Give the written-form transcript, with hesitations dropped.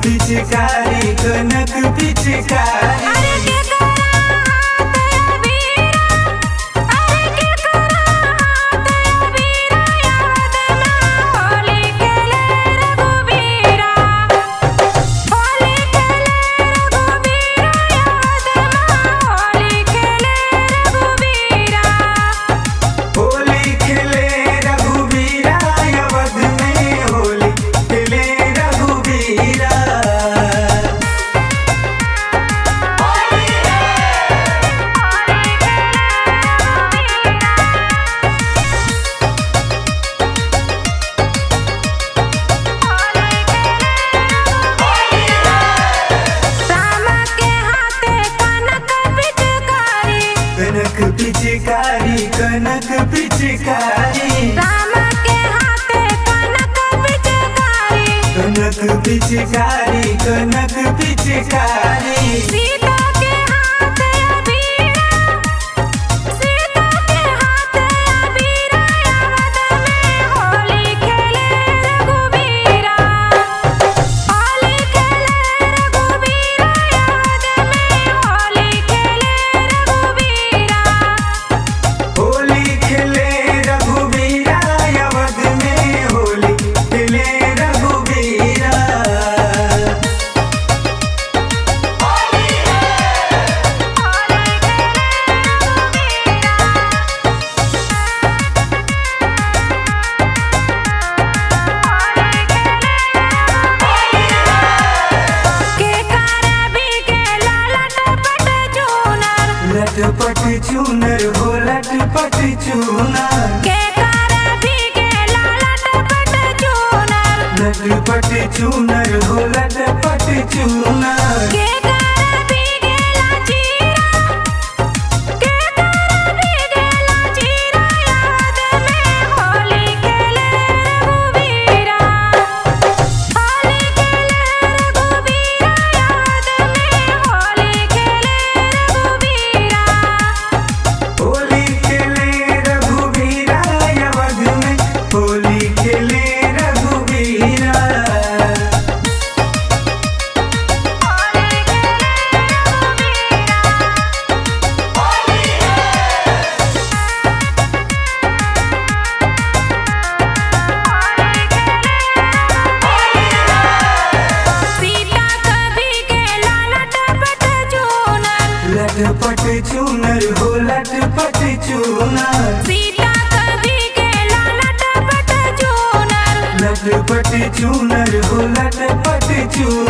पिचकारी कनक पिचकारी। कनक पिचकारी कनक पिचकारी। रामा के हाथे कनक पिचकारी। कनक पिचकारी कनक पिचकारी। सीता के हाथे अबीरा। सीता के हाथे अबीरा। याद में होली खेले रघुबीरा। होली खेले रघुबीरा। याद में होली खेले रघुबीरा। होली खेले रघुबीरा अवध में होली खेले रघुबीरा। के कारा भी के लटपट चूनर। लटपट चूनर हो लटपट चूनर। के कारा भी के लटपट चूनर। लटपट चूनर हो लटपट चूनर। के कारा भी के लाचीरा। के कारा भी के लाचीरा। याद में होली खेले रघुबीरा। होली खेले रघुबीरा। याद में होली खेले रघुबीरा। होली खेले रघुबीरा अवध में होली खेले रघुबीरा। सीता कभी के लटपट चूनर। लटपट चूनर हो लटपट चूनर। सीता कभी के लटपट चूनर। लटपट चूनर हो लटपट चूनर।